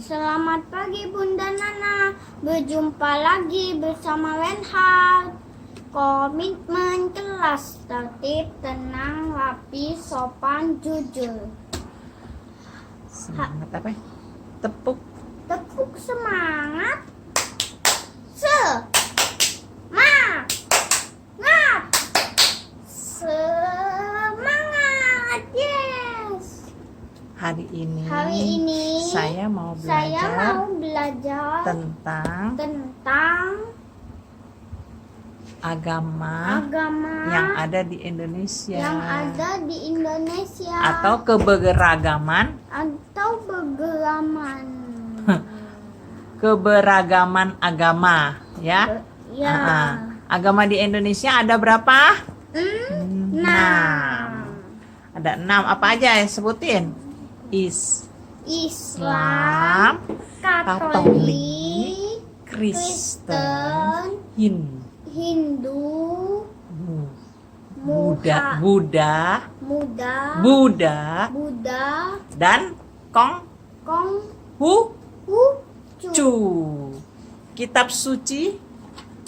Selamat pagi Bunda Nana, berjumpa lagi bersama Reinhard. Komitmen kelas tertib, tenang, rapi, sopan, jujur. Semangat apa? Tepuk. Tepuk semangat. Semangat. Semangat. Yes. Hari ini saya mau belajar tentang agama yang ada di Indonesia atau keberagaman agama ya. Ya. Agama di Indonesia ada berapa? 6. Ada 6. Apa aja ya, sebutin? Islam, Katolik, Kristen, Hindu, Buddha, dan Konghucu. Kitab suci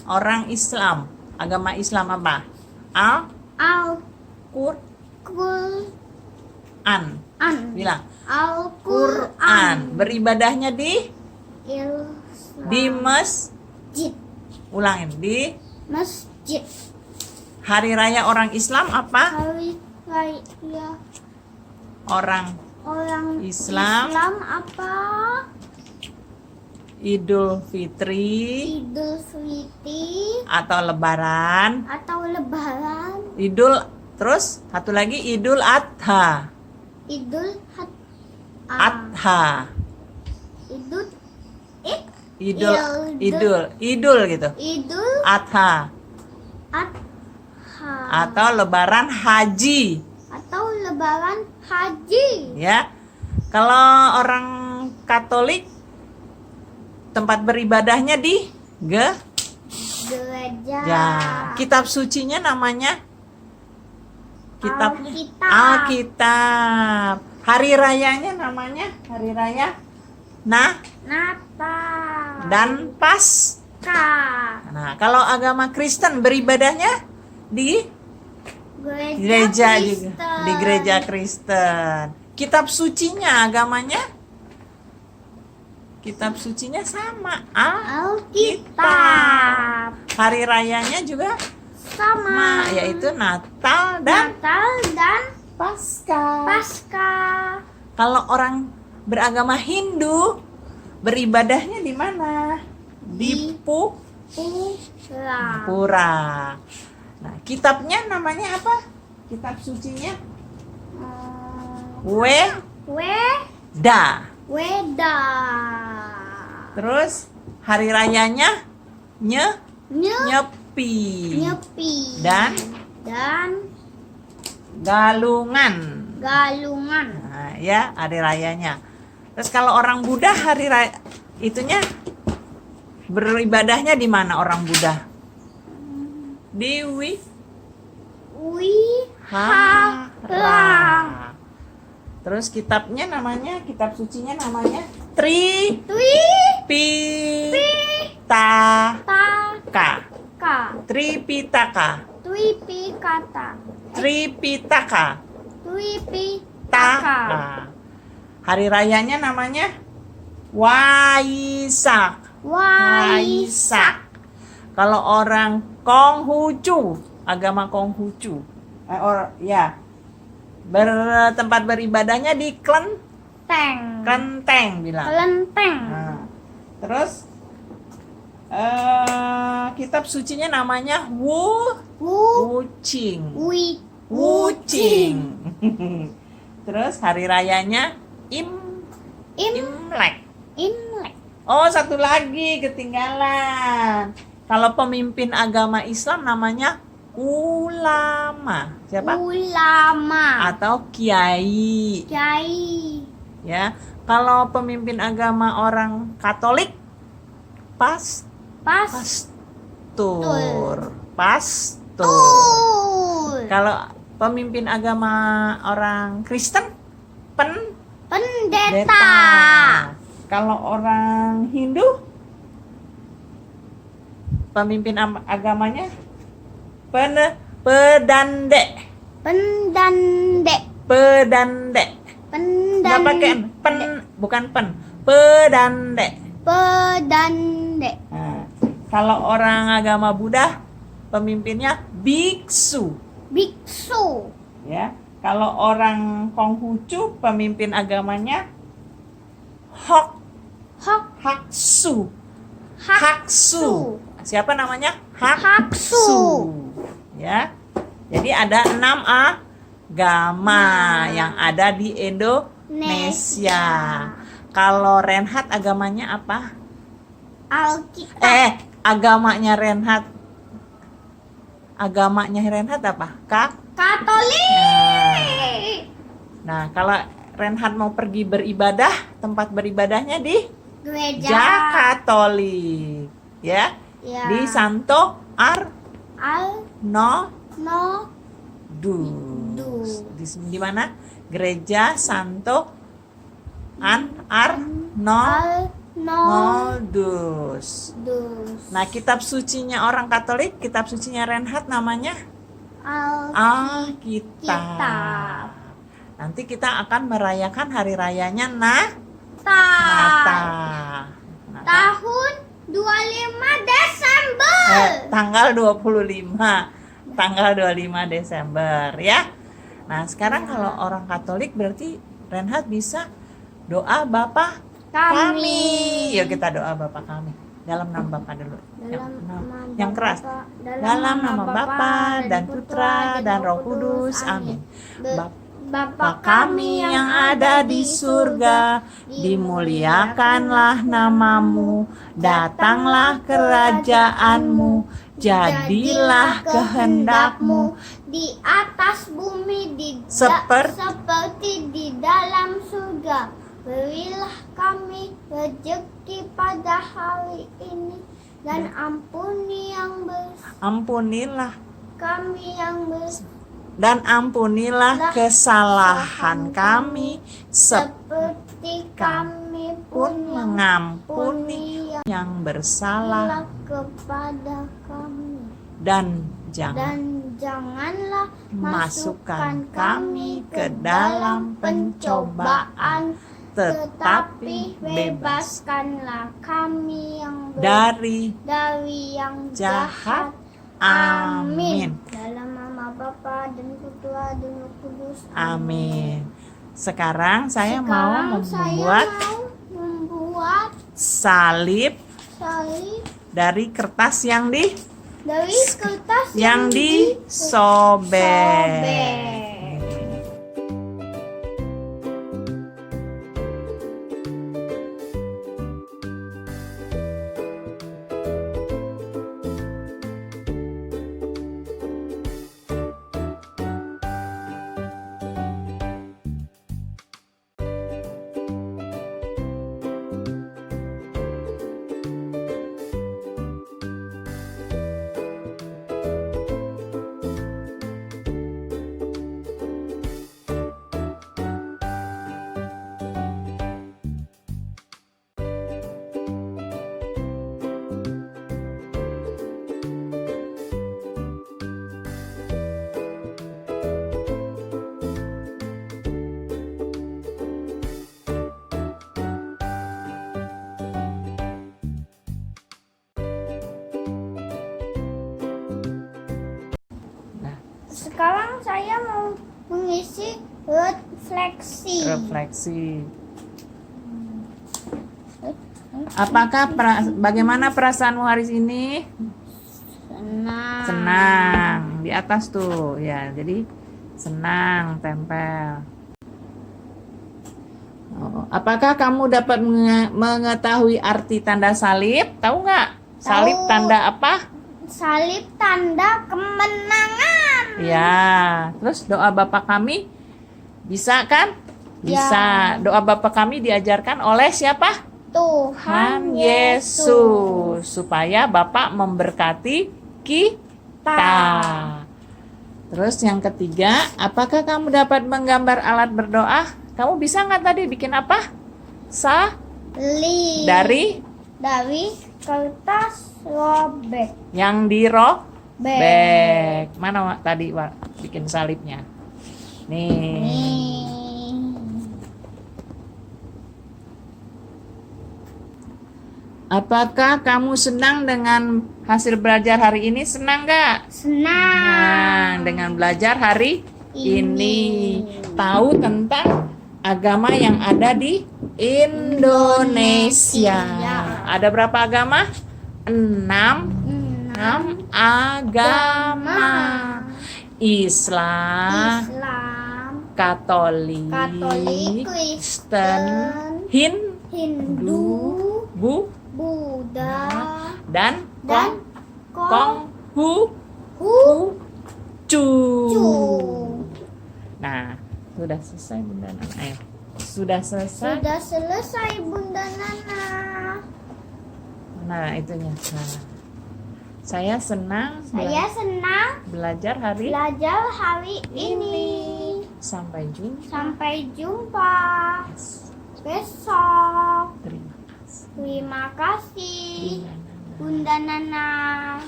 orang Islam, agama Islam apa? Al-Quran. Bilang Al-Quran. Beribadahnya di masjid. Ulangin, di Masjid. hari raya orang Islam apa? Hari raya Orang Islam apa? Idul Fitri atau Lebaran. Terus satu lagi Idul Adha. Idul gitu. Adha atau Lebaran Haji. Ya. Kalau orang Katolik tempat beribadahnya di gereja. Ya. Kitab sucinya namanya Alkitab. Hari rayanya namanya hari raya Natal dan Paskah. Nah, kalau agama Kristen beribadahnya di gereja juga, di gereja Kristen. Kitab sucinya kitab sucinya sama, Alkitab. Hari rayanya juga sama, yaitu Natal dan Paskah. Kalau orang beragama Hindu beribadahnya di mana? Di Pura. Nah, kitabnya namanya apa? Kitab sucinya Weda. Terus hari rayanya Nyepi. Dan Galungan. Nah, ya, hari rayanya. Terus kalau orang Buddha hari raya itunya beribadahnya di mana orang Buddha? Di Wihara. Terus kitab sucinya namanya Tripitaka. Hari rayanya namanya Waisak. Kalau orang Konghucu, agama Konghucu, bertempat beribadahnya di Kelenteng bilang. Nah, terus kitab sucinya namanya Wuching. Terus hari rayanya Imlek. Oh, satu lagi ketinggalan. Kalau pemimpin agama Islam namanya ulama. Siapa? Atau kiai. Ya. Kalau pemimpin agama orang Katolik pastor. Kalau pemimpin agama orang Kristen pendeta. kalau orang Hindu, pemimpin agamanya pedande. Pendande. Pedande. Nggak pakai pen, bukan pen. Pedande. Pedande. Nah, kalau orang agama Buddha, pemimpinnya biksu. Biksu. Ya, kalau orang Konghucu, pemimpin agamanya Haksu. Haksu. Siapa namanya? Haksu. Ya. Jadi ada 6 agama yang ada di Indonesia. Kalau Renhat agamanya apa? Alkitab. Agamanya Renhat. Agamanya Renhat apa? Katolik. Nah, kalau Renhat mau pergi beribadah, tempat beribadahnya di Gereja Katolik, ya. Ya. Di Santo No. Arnodus. Di mana? Gereja Santo Arnodus. Nah, kitab sucinya orang Katolik, kitab sucinya Renhat namanya Alkitab. Nanti kita akan merayakan hari rayanya Natal. Tahun 25 Desember. Tanggal 25 Desember ya. Nah, sekarang kalau orang Katolik berarti Renhat bisa doa Bapa kami. Yuk kita doa Bapa kami. Dalam nama Bapa dulu. Yang keras. Dalam nama Bapa dan Putra dan Roh Kudus. Amin. Bapa kami yang ada di surga, dimuliakanlah namamu, datanglah kerajaanmu, jadilah kehendakmu di atas bumi seperti di dalam surga. Berilah kami rezeki pada hari ini dan ampunilah kami yang ampunilah kesalahan kami seperti kami pun mengampuni yang bersalah kepada kami, dan janganlah masukkan kami ke dalam pencobaan, tetapi bebaskanlah kami dari yang jahat. Amin. Dalam nama Bapa dan Putra dan Roh Kudus. Amin. Sekarang saya mau membuat salib dari kertas yang disobek. Sekarang saya mau mengisi refleksi. Bagaimana perasaanmu hari ini? Senang. Di atas tuh, ya. Jadi senang, tempel. Apakah kamu dapat mengetahui arti tanda salib? Tahu nggak? Salib tanda apa? Salib tanda kemenangan. Ya, terus doa Bapa kami bisa kan? Bisa. Doa Bapa kami diajarkan oleh siapa? Tuhan Yesus. Supaya Bapa memberkati kita. Terus yang ketiga, apakah kamu dapat menggambar alat berdoa? Kamu bisa nggak tadi bikin apa? Li. Dari kertas robek. yang dirobek. Mana Wak, tadi Wak bikin salibnya? Nih. Apakah kamu senang dengan hasil belajar hari ini? Senang nggak? Senang. Dengan belajar hari ini. Tahu tentang agama yang ada di Indonesia. Ada berapa agama? 6 agama. Islam, Katolik, Kristen, Hindu, Buddha, dan Konghucu. Konghucu. Nah, sudah selesai Bunda Nana. Ayo. Sudah selesai. Sudah selesai Bunda Nana. Nah, itunya. Nah, saya senang belajar hari ini. Sampai jumpa. Besok. Terima kasih. Terima kasih Bunda Nana.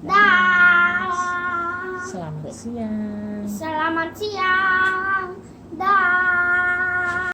Dah. Selamat siang. Selamat siang. Dah.